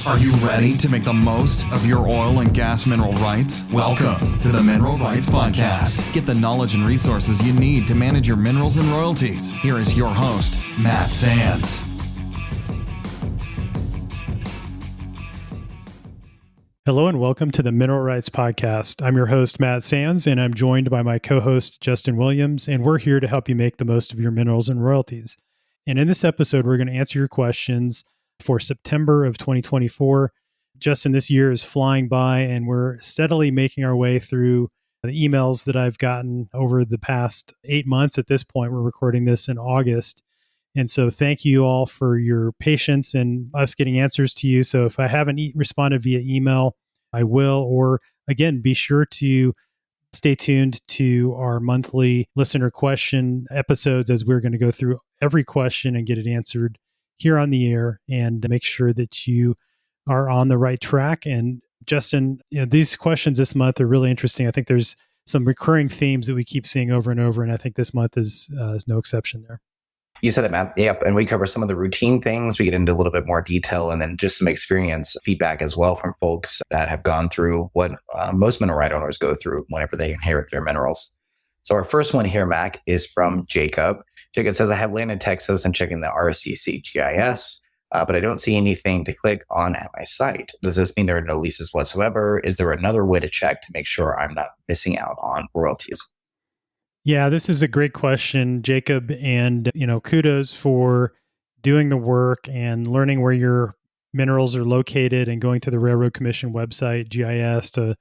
Are you ready to make the most of your oil and gas mineral rights? Welcome to the Mineral Rights Podcast. Get the knowledge and resources you need to manage your minerals and royalties. Here is your host, Matt Sands. Hello and welcome to the Mineral Rights Podcast. I'm your host, Matt Sands, and I'm joined by my co-host, Justin Williams, and we're here to help you make the most of your minerals and royalties. And in this episode, we're going to answer your questions for September of 2024. Justin, this year is flying by, and we're steadily making our way through the emails that I've gotten over the past 8 months. At this point, we're recording this in August. And so thank you all for your patience and us getting answers to you. So if I haven't responded via email, I will. Or again, be sure to stay tuned to our monthly listener question episodes, as we're going to go through every question and get it answered here on the air and make sure that you are on the right track. And Justin, these questions this month are really interesting. I think there's some recurring themes that we keep seeing over and over, and I think this month is no exception there. You said it, Matt. Yep. And we cover some of the routine things. We get into a little bit more detail and then just some experience feedback as well from folks that have gone through what most mineral right owners go through whenever they inherit their minerals. So our first one here, Mac, is from Jacob. Jacob says, I have land in Texas and checking the RCC GIS, but I don't see anything to click on at my site. Does this mean there are no leases whatsoever? Is there another way to check to make sure I'm not missing out on royalties? Yeah, this is a great question, Jacob. And, kudos for doing the work and learning where your minerals are located and going to the Railroad Commission website, GIS, to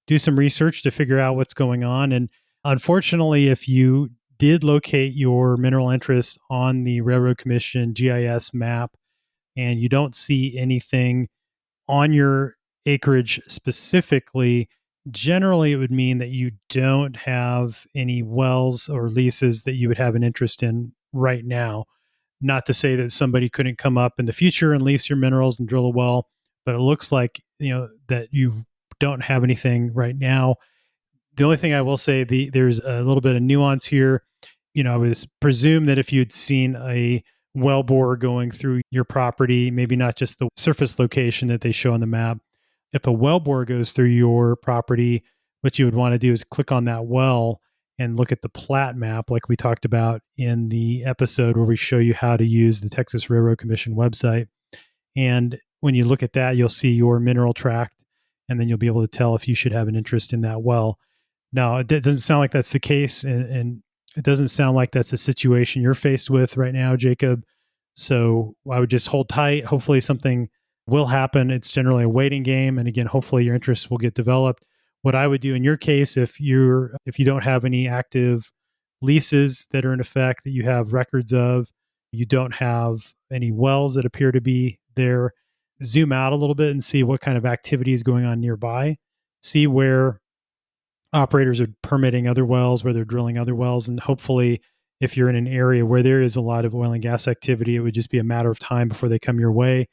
do some research to figure out what's going on. And unfortunately, if you did locate your mineral interests on the Railroad Commission GIS map and you don't see anything on your acreage specifically, generally it would mean that you don't have any wells or leases that you would have an interest in right now. Not to say that somebody couldn't come up in the future and lease your minerals and drill a well, but it looks like, that you don't have anything right now. The only thing I will say, there's a little bit of nuance here. I would presume that if you'd seen a well bore going through your property, maybe not just the surface location that they show on the map. If a well bore goes through your property, what you would want to do is click on that well and look at the plat map, like we talked about in the episode where we show you how to use the Texas Railroad Commission website. And when you look at that, you'll see your mineral tract, and then you'll be able to tell if you should have an interest in that well. Now, it doesn't sound like that's the case, and it doesn't sound like that's a situation you're faced with right now, Jacob. So I would just hold tight. Hopefully something will happen. It's generally a waiting game. And again, hopefully your interest will get developed. What I would do in your case, if you don't have any active leases that are in effect that you have records of, you don't have any wells that appear to be there, zoom out a little bit and see what kind of activity is going on nearby. See where operators are permitting other wells, where they're drilling other wells. And hopefully, if you're in an area where there is a lot of oil and gas activity, it would just be a matter of time before they come your way.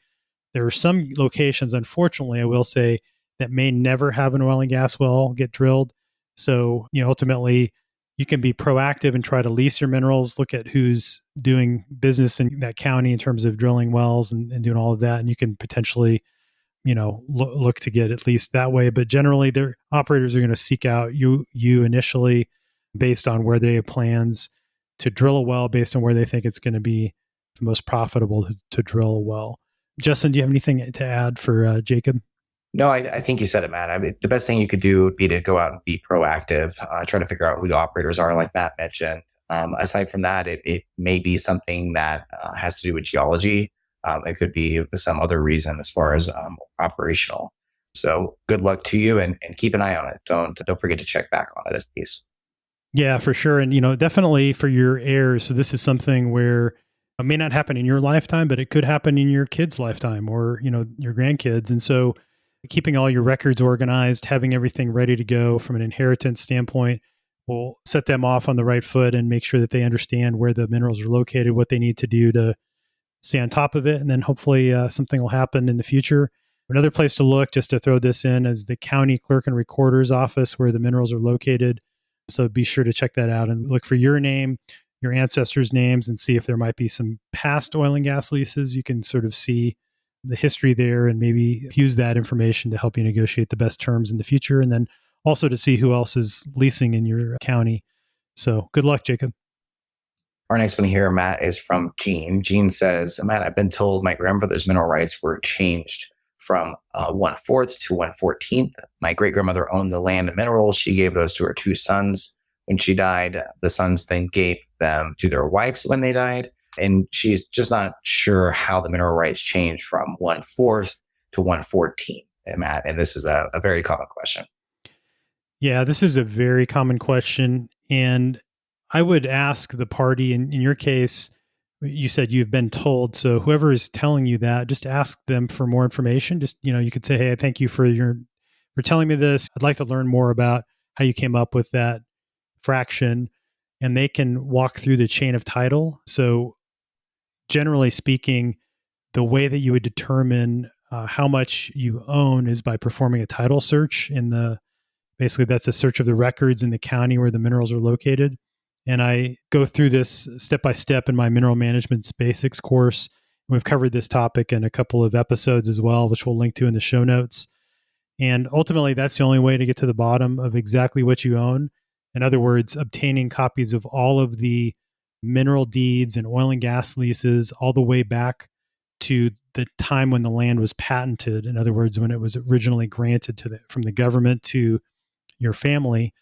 There are some locations, unfortunately, I will say, that may never have an oil and gas well get drilled. So, ultimately, you can be proactive and try to lease your minerals, look at who's doing business in that county in terms of drilling wells and doing all of that. And you can potentially look to get at least that way. But generally, their operators are going to seek out you initially based on where they have plans to drill a well, based on where they think it's going to be the most profitable to drill a well. Justin, do you have anything to add for Jacob? No, I think you said it, Matt. I mean, the best thing you could do would be to go out and be proactive, try to figure out who the operators are, like Matt mentioned. Aside from that, it may be something that has to do with geology. It could be some other reason as far as operational. So good luck to you and keep an eye on it. Don't forget to check back on it as these. Yeah, for sure. And, definitely for your heirs. So this is something where it may not happen in your lifetime, but it could happen in your kid's lifetime or, your grandkids. And so keeping all your records organized, having everything ready to go from an inheritance standpoint will set them off on the right foot and make sure that they understand where the minerals are located, what they need to do to stay on top of it. And then hopefully something will happen in the future. Another place to look, just to throw this in, is the county clerk and recorder's office where the minerals are located. So be sure to check that out and look for your name, your ancestors' names, and see if there might be some past oil and gas leases. You can sort of see the history there and maybe use that information to help you negotiate the best terms in the future. And then also to see who else is leasing in your county. So good luck, Jacob. Our next one here, Matt, is from Gene. Gene says, Matt, I've been told my grandmother's mineral rights were changed from 1/4 to 1/14. My great-grandmother owned the land and minerals. She gave those to her two sons. When she died, the sons then gave them to their wives when they died. And she's just not sure how the mineral rights changed from 1/4 to 1/14, Matt. And this is a very common question. Yeah, this is a very common question. And I would ask the party, in your case, you said you've been told. So whoever is telling you that, just ask them for more information. Just, you could say, hey, thank you for telling me this. I'd like to learn more about how you came up with that fraction. And they can walk through the chain of title. So generally speaking, the way that you would determine how much you own is by performing a title search basically that's a search of the records in the county where the minerals are located. And I go through this step by step in my Mineral Management Basics course. We've covered this topic in a couple of episodes as well, which we'll link to in the show notes. And ultimately, that's the only way to get to the bottom of exactly what you own. In other words, obtaining copies of all of the mineral deeds and oil and gas leases all the way back to the time when the land was patented. In other words, when it was originally granted from the government to your family.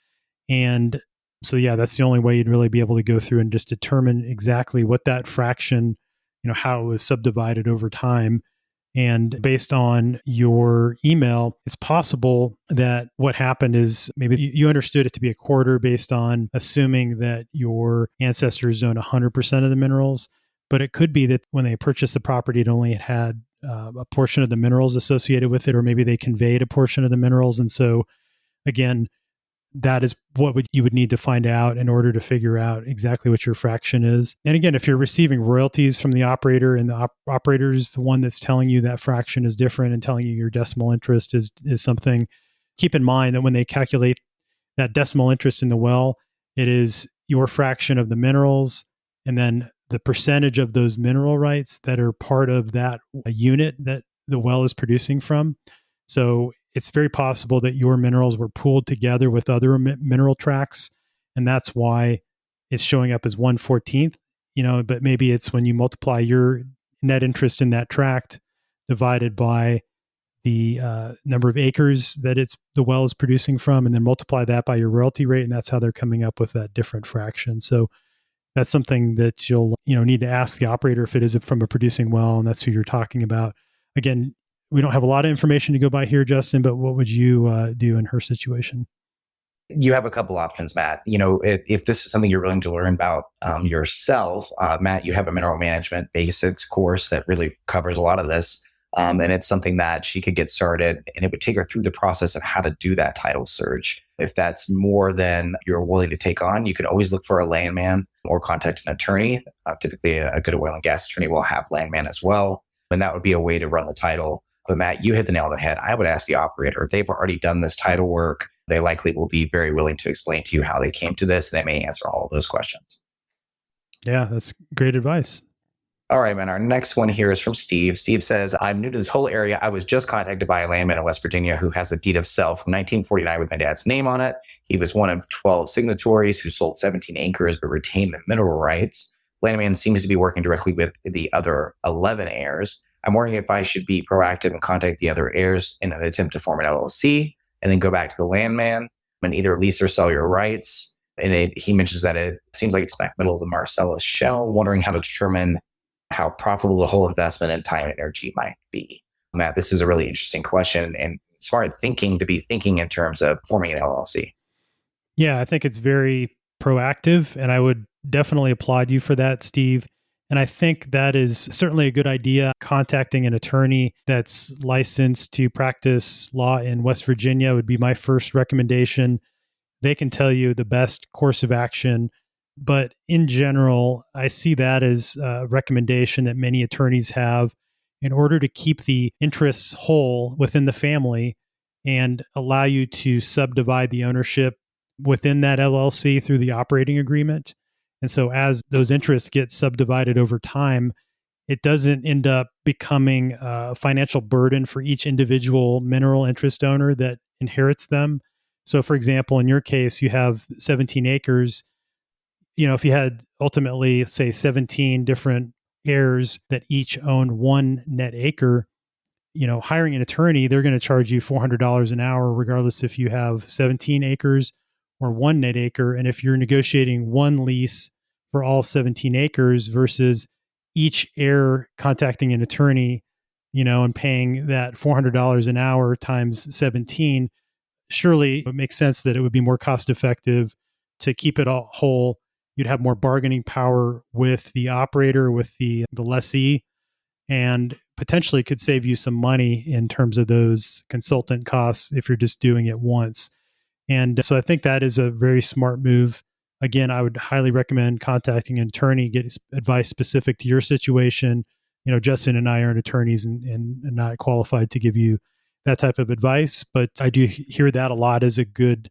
And so, yeah, that's the only way you'd really be able to go through and just determine exactly what that fraction, how it was subdivided over time. And based on your email, it's possible that what happened is maybe you understood it to be a quarter based on assuming that your ancestors owned 100% of the minerals. But it could be that when they purchased the property, it only had a portion of the minerals associated with it, or maybe they conveyed a portion of the minerals. And so, again, that is what you would need to find out in order to figure out exactly what your fraction is. And again, if you're receiving royalties from the operator and the operator is the one that's telling you that fraction is different and telling you your decimal interest is something, keep in mind that when they calculate that decimal interest in the well, it is your fraction of the minerals and then the percentage of those mineral rights that are part of that unit that the well is producing from. So it's very possible that your minerals were pooled together with other mineral tracts, and that's why it's showing up as 1/14th, but maybe it's when you multiply your net interest in that tract divided by the number of acres that the well is producing from, and then multiply that by your royalty rate, and that's how they're coming up with that different fraction. So that's something that you'll need to ask the operator if it is from a producing well, and that's who you're talking about. Again, we don't have a lot of information to go by here, Justin, but what would you do in her situation? You have a couple options, Matt. If this is something you're willing to learn about yourself, Matt, you have a Mineral Management Basics course that really covers a lot of this. And it's something that she could get started, and it would take her through the process of how to do that title search. If that's more than you're willing to take on, you can always look for a landman or contact an attorney. Typically, a good oil and gas attorney will have landman as well. And that would be a way to run the title. But Matt, you hit the nail on the head. I would ask the operator. They've already done this title work. They likely will be very willing to explain to you how they came to this. They may answer all of those questions. Yeah, that's great advice. All right, man. Our next one here is from Steve. Steve says, I'm new to this whole area. I was just contacted by a landman in West Virginia who has a deed of sale from 1949 with my dad's name on it. He was one of 12 signatories who sold 17 acres but retained the mineral rights. Landman seems to be working directly with the other 11 heirs. I'm wondering if I should be proactive and contact the other heirs in an attempt to form an LLC and then go back to the landman and either lease or sell your rights. And he mentions that it seems like it's back middle of the Marcellus Shale, wondering how to determine how profitable the whole investment in time and energy might be. Matt, this is a really interesting question and smart thinking to be thinking in terms of forming an LLC. Yeah, I think it's very proactive, and I would definitely applaud you for that, Steve. And I think that is certainly a good idea. Contacting an attorney that's licensed to practice law in West Virginia would be my first recommendation. They can tell you the best course of action. But in general, I see that as a recommendation that many attorneys have in order to keep the interests whole within the family and allow you to subdivide the ownership within that LLC through the operating agreement. And so as those interests get subdivided over time, it doesn't end up becoming a financial burden for each individual mineral interest owner that inherits them. So, for example, in your case, you have 17 acres. If you had ultimately, say, 17 different heirs that each own one net acre, hiring an attorney, they're going to charge you $400 an hour, regardless if you have 17 acres or one net acre. And if you're negotiating one lease for all 17 acres versus each heir contacting an attorney, and paying that $400 an hour times 17, surely it makes sense that it would be more cost effective to keep it all whole. You'd have more bargaining power with the operator, with the lessee, and potentially could save you some money in terms of those consultant costs if you're just doing it once. And so I think that is a very smart move. Again, I would highly recommend contacting an attorney, get advice specific to your situation. Justin and I aren't attorneys and not qualified to give you that type of advice, but I do hear that a lot as a good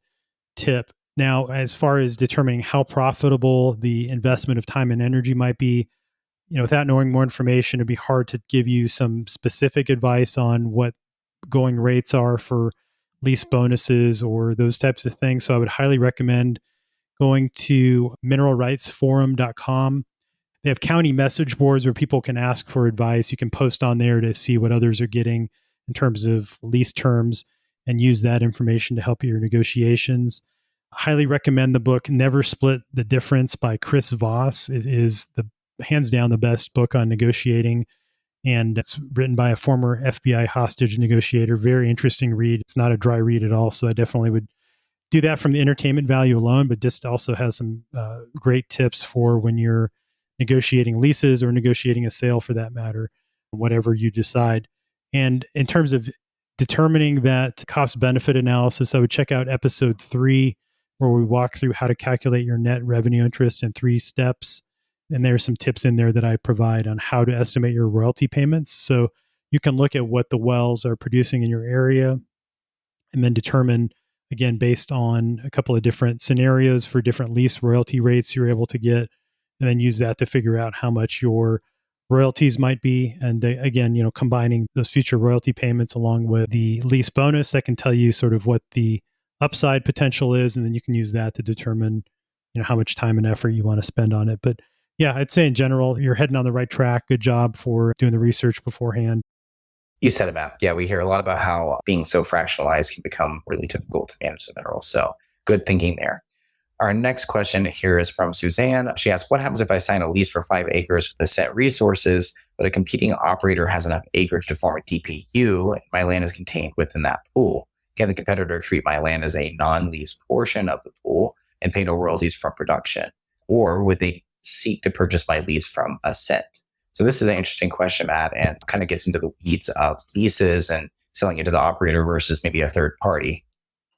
tip. Now, as far as determining how profitable the investment of time and energy might be, without knowing more information, it'd be hard to give you some specific advice on what going rates are for lease bonuses or those types of things. So I would highly recommend going to mineralrightsforum.com. They have county message boards where people can ask for advice. You can post on there to see what others are getting in terms of lease terms and use that information to help your negotiations. I highly recommend the book Never Split the Difference by Chris Voss. It is the hands down the best book on negotiating. And it's written by a former FBI hostage negotiator. Very interesting read. It's not a dry read at all. So I definitely would do that from the entertainment value alone, but just also has some great tips for when you're negotiating leases or negotiating a sale for that matter, whatever you decide. And in terms of determining that cost benefit analysis, I would check out episode 3, where we walk through how to calculate your net revenue interest in 3 steps. And there's some tips in there that I provide on how to estimate your royalty payments. So you can look at what the wells are producing in your area and then determine, again, based on a couple of different scenarios for different lease royalty rates you're able to get, and then use that to figure out how much your royalties might be. And again, combining those future royalty payments along with the lease bonus, that can tell you sort of what the upside potential is. And then you can use that to determine, how much time and effort you want to spend on it. But yeah, I'd say in general, you're heading on the right track. Good job for doing the research beforehand. You said it, Matt. Yeah, we hear a lot about how being so fractionalized can become really difficult to manage the minerals. So good thinking there. Our next question here is from Suzanne. She asks, what happens if I sign a lease for 5 acres with the set resources, but a competing operator has enough acreage to form a DPU and my land is contained within that pool? Can the competitor treat my land as a non-lease portion of the pool and pay no royalties from production? Or would they seek to purchase my lease from a set? So this is an interesting question, Matt, and kind of gets into the weeds of leases and selling it to the operator versus maybe a third party.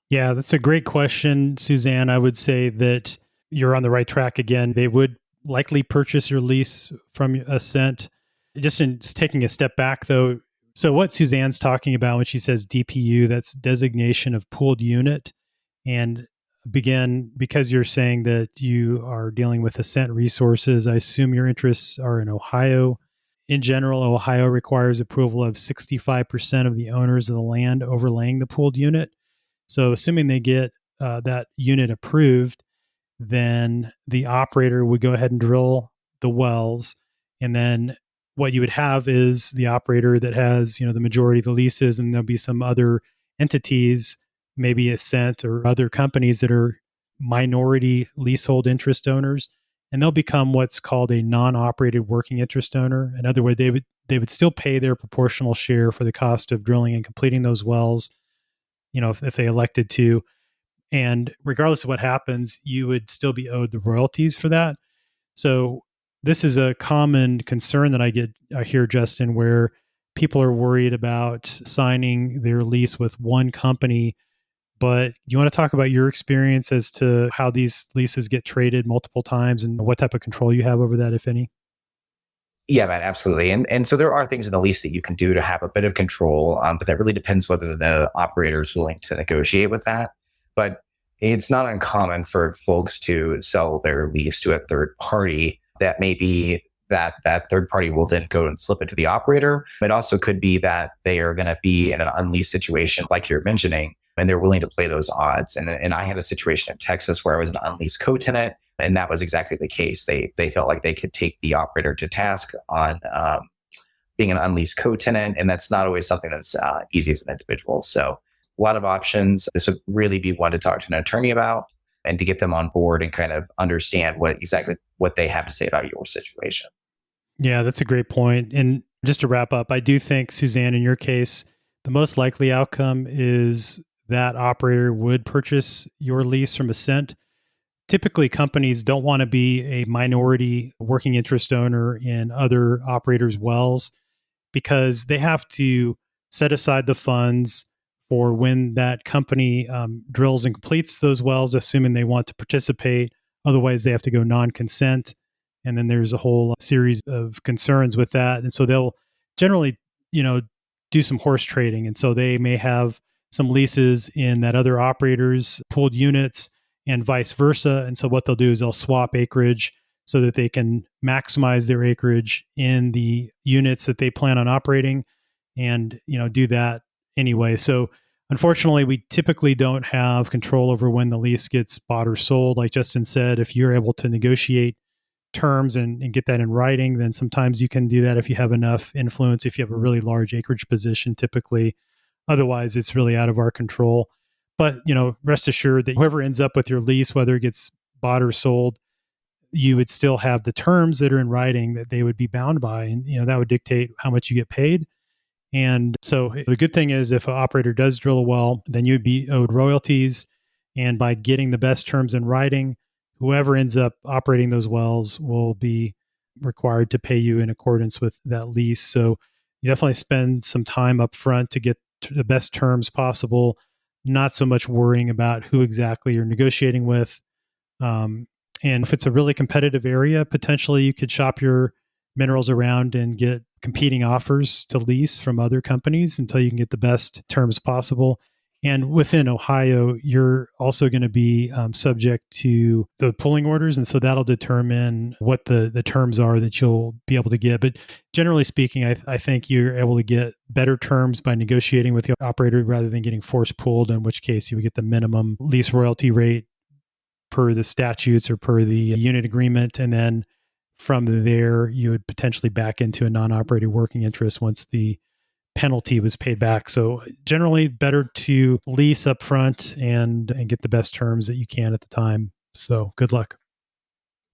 Yeah, that's a great question, Suzanne. I would say that you're on the right track again. They would likely purchase your lease from a cent. Just in taking a step back, though, so what Suzanne's talking about when she says DPU, that's designation of pooled unit. And because you're saying that you are dealing with Ascent Resources, I assume your interests are in Ohio. In general, Ohio requires approval of 65% of the owners of the land overlaying the pooled unit. So assuming they get that unit approved, then the operator would go ahead and drill the wells. And then what you would have is the operator that has, the majority of the leases, and there'll be some other entities, maybe Ascent or other companies that are minority leasehold interest owners, and they'll become what's called a non-operated working interest owner. In other words, they would still pay their proportional share for the cost of drilling and completing those wells, if they elected to. And regardless of what happens, you would still be owed the royalties for that. So this is a common concern that I hear, Justin, where people are worried about signing their lease with one company. But do you want to talk about your experience as to how these leases get traded multiple times and what type of control you have over that, if any? Yeah, man, absolutely. And so there are things in the lease that you can do to have a bit of control, but that really depends whether the operator is willing to negotiate with that. But it's not uncommon for folks to sell their lease to a third party that maybe that third party will then go and flip it to the operator. It also could be that they are going to be in an unleased situation, like you're mentioning, and they're willing to play those odds. And I had a situation in Texas where I was an unleased co-tenant, and that was exactly the case. They felt like they could take the operator to task on being an unleased co-tenant, and that's not always something that's easy as an individual. So a lot of options. This would really be one to talk to an attorney about and to get them on board and kind of understand exactly what they have to say about your situation. Yeah, that's a great point. And just to wrap up, I do think, Suzanne, in your case, the most likely outcome is that operator would purchase your lease from Ascent. Typically, companies don't want to be a minority working interest owner in other operators' wells because they have to set aside the funds for when that company drills and completes those wells, assuming they want to participate. Otherwise, they have to go non-consent. And then there's a whole series of concerns with that. And so they'll generally, do some horse trading. And so they may have some leases in that other operator's pooled units and vice versa. And so what they'll do is they'll swap acreage so that they can maximize their acreage in the units that they plan on operating and, do that anyway. So unfortunately, we typically don't have control over when the lease gets bought or sold. Like Justin said, if you're able to negotiate terms and get that in writing, then sometimes you can do that if you have enough influence, if you have a really large acreage position, typically. Otherwise, it's really out of our control. But, rest assured that whoever ends up with your lease, whether it gets bought or sold, you would still have the terms that are in writing that they would be bound by. And, that would dictate how much you get paid. And so the good thing is if an operator does drill a well, then you'd be owed royalties. And by getting the best terms in writing, whoever ends up operating those wells will be required to pay you in accordance with that lease. So you definitely spend some time up front to get the best terms possible, not so much worrying about who exactly you're negotiating with. And if it's a really competitive area, potentially you could shop your minerals around and get competing offers to lease from other companies until you can get the best terms possible. And within Ohio, you're also going to be subject to the pulling orders. And so that'll determine what the terms are that you'll be able to get. But generally speaking, I think you're able to get better terms by negotiating with the operator rather than getting force pulled, in which case you would get the minimum lease royalty rate per the statutes or per the unit agreement. And then from there, you would potentially back into a non-operated working interest once the penalty was paid back. So generally better to lease up front and get the best terms that you can at the time. So good luck.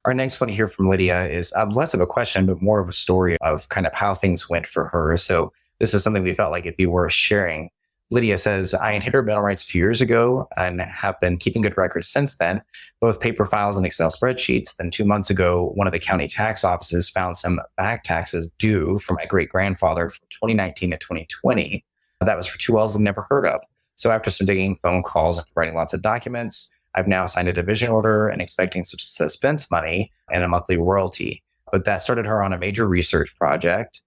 Our next one here from Lydia is less of a question, but more of a story of kind of how things went for her. So this is something we felt like it'd be worth sharing. Lydia says, I inherited mineral rights a few years ago and have been keeping good records since then, both paper files and Excel spreadsheets. Then 2 months ago, one of the county tax offices found some back taxes due for my great-grandfather from 2019 to 2020. That was for 2 wells I've never heard of. So after some digging, phone calls, and providing lots of documents, I've now signed a division order and expecting some suspense money and a monthly royalty. But that started her on a major research project,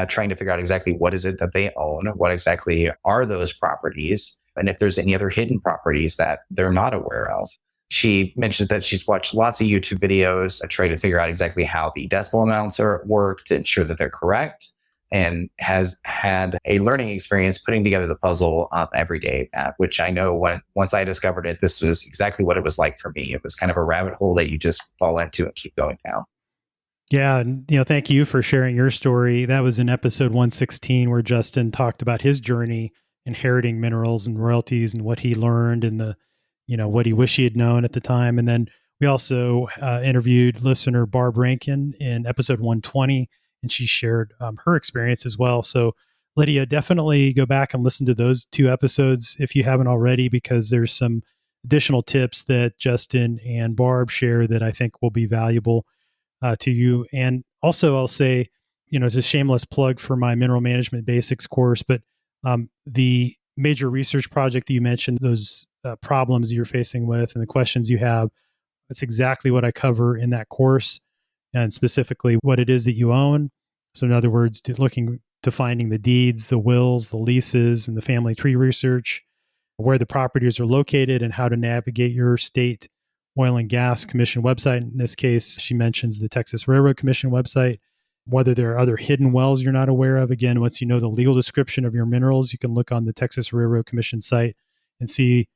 trying to figure out exactly what is it that they own, what exactly are those properties, and if there's any other hidden properties that they're not aware of. She mentions that she's watched lots of YouTube videos, trying to figure out exactly how the decimal amounts are worked to ensure that they're correct, and has had a learning experience putting together the puzzle every day, which I know once I discovered it, this was exactly what it was like for me. It was kind of a rabbit hole that you just fall into and keep going down. Yeah. And, thank you for sharing your story. That was in episode 116 where Justin talked about his journey inheriting minerals and royalties and what he learned and what he wished he had known at the time. And then we also interviewed listener Barb Rankin in episode 120, and she shared her experience as well. So Lydia, definitely go back and listen to those 2 episodes if you haven't already, because there's some additional tips that Justin and Barb share that I think will be valuable to you. And also I'll say, it's a shameless plug for my mineral management basics course, but the major research project that you mentioned, those problems you're facing with and the questions you have, that's exactly what I cover in that course, and specifically what it is that you own. So in other words, looking to finding the deeds, the wills, the leases, and the family tree research, where the properties are located and how to navigate your state oil and gas commission website. In this case, she mentions the Texas Railroad Commission website. whether there are other hidden wells you're not aware of. Again, once you know the legal description of your minerals, you can look on the Texas Railroad Commission site and see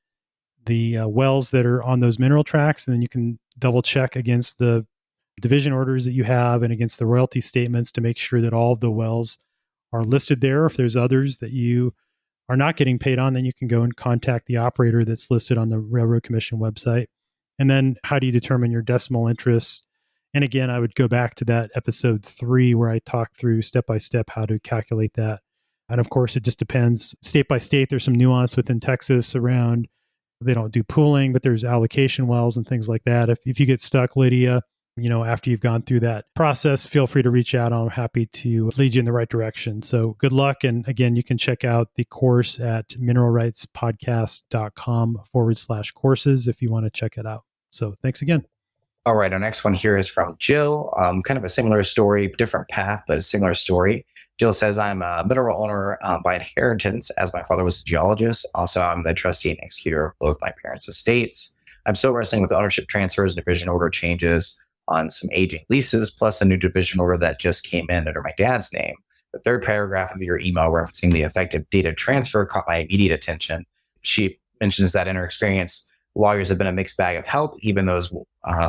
the wells that are on those mineral tracts. And then you can double check against the division orders that you have and against the royalty statements to make sure that all of the wells are listed there. If there's others that you are not getting paid on, then you can go and contact the operator that's listed on the Railroad Commission website. And then how do you determine your decimal interest? And again, I would go back to that episode 3 where I talked through step by step how to calculate that. And of course, it just depends state by state. There's some nuance within Texas around they don't do pooling, but there's allocation wells and things like that. If you get stuck, Lydia, after you've gone through that process, feel free to reach out. I'm happy to lead you in the right direction. So good luck. And again, you can check out the course at mineralrightspodcast.com/courses if you want to check it out. So thanks again. All right. Our next one here is from Jill. Kind of a similar story, different path, but a similar story. Jill says, I'm a mineral owner by inheritance, as my father was a geologist. Also, I'm the trustee and executor of both my parents' estates. I'm still wrestling with ownership transfers and division order changes on some aging leases, plus a new division order that just came in under my dad's name. The third paragraph of your email referencing the effective date of transfer caught my immediate attention. She mentions that in her experience, lawyers have been a mixed bag of help, even those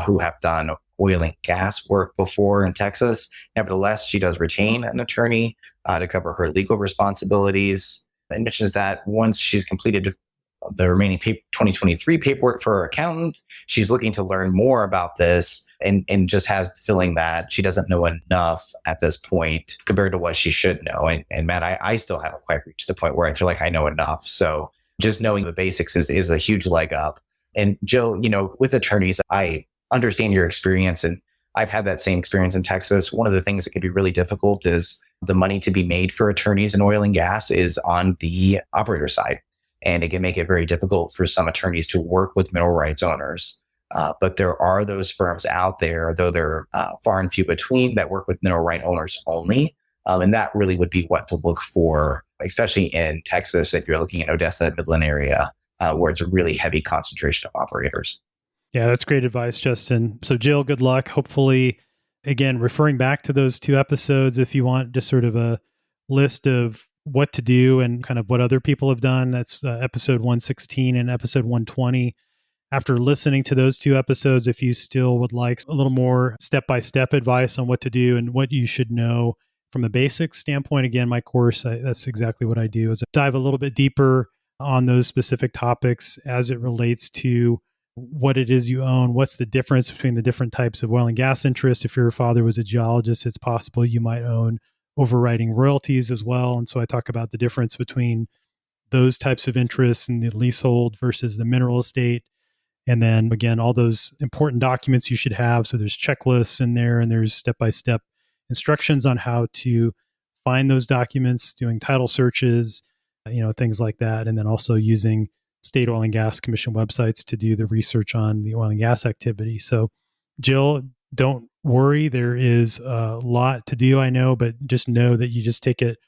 who have done oil and gas work before in Texas. Nevertheless, she does retain an attorney to cover her legal responsibilities. And mentions that once she's completed the remaining 2023 paperwork for her accountant, she's looking to learn more about this and just has the feeling that she doesn't know enough at this point compared to what she should know. And Matt, I still haven't quite reached the point where I feel like I know enough. So just knowing the basics is a huge leg up. And Jill, with attorneys, I understand your experience, and I've had that same experience in Texas. One of the things that can be really difficult is the money to be made for attorneys in oil and gas is on the operator side. And it can make it very difficult for some attorneys to work with mineral rights owners. But there are those firms out there, though they're far and few between, that work with mineral right owners only. And that really would be what to look for, especially in Texas, if you're looking at Odessa, Midland area, where it's a really heavy concentration of operators. Yeah, that's great advice, Justin. So Jill, good luck. Hopefully, again, referring back to those 2 episodes, if you want just sort of a list of what to do and kind of what other people have done, that's episode 116 and episode 120. After listening to those 2 episodes, if you still would like a little more step-by-step advice on what to do and what you should know from a basics standpoint, again, my course, that's exactly what I do, is I dive a little bit deeper on those specific topics as it relates to what it is you own, what's the difference between the different types of oil and gas interests. If your father was a geologist, it's possible you might own overriding royalties as well. And so I talk about the difference between those types of interests and the leasehold versus the mineral estate. And then again, all those important documents you should have. So there's checklists in there and there's step-by-step instructions on how to find those documents, doing title searches, things like that. And then also using state oil and gas commission websites to do the research on the oil and gas activity. So Jill, don't worry. There is a lot to do, I know, but just know that you just take it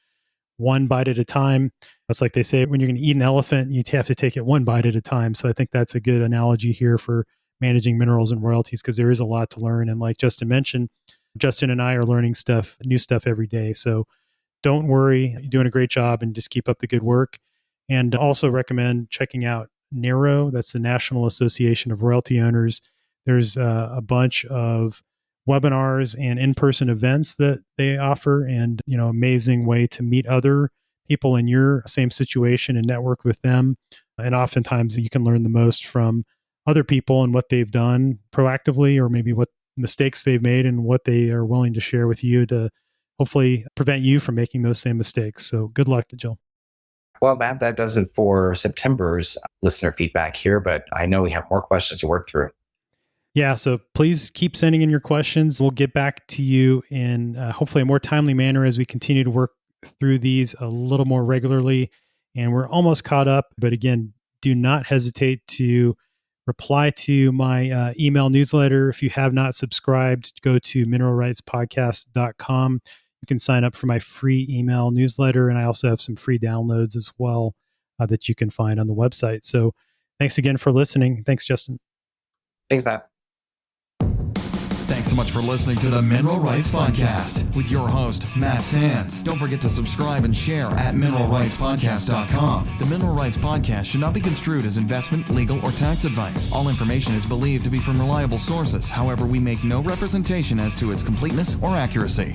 one bite at a time. It's like they say, when you're going to eat an elephant, you have to take it one bite at a time. So I think that's a good analogy here for managing minerals and royalties, because there is a lot to learn. And like Justin mentioned, Justin and I are learning new stuff every day. So don't worry, you're doing a great job, and just keep up the good work. And also recommend checking out NARO. That's the National Association of Royalty Owners. There's a bunch of webinars and in-person events that they offer, and amazing way to meet other people in your same situation and network with them. And oftentimes you can learn the most from other people and what they've done proactively, or maybe what mistakes they've made and what they are willing to share with you to hopefully prevent you from making those same mistakes. So good luck, Jill. Well, Matt, that does it for September's listener feedback here, but I know we have more questions to work through. Yeah, so please keep sending in your questions. We'll get back to you in hopefully a more timely manner as we continue to work through these a little more regularly. And we're almost caught up. But again, do not hesitate to reply to my email newsletter. If you have not subscribed, go to mineralrightspodcast.com. You can sign up for my free email newsletter. And I also have some free downloads as well that you can find on the website. So thanks again for listening. Thanks, Justin. Thanks, Matt. Thanks so much for listening to the Mineral Rights Podcast with your host, Matt Sands. Don't forget to subscribe and share at mineralrightspodcast.com. The Mineral Rights Podcast should not be construed as investment, legal, or tax advice. All information is believed to be from reliable sources. However, we make no representation as to its completeness or accuracy.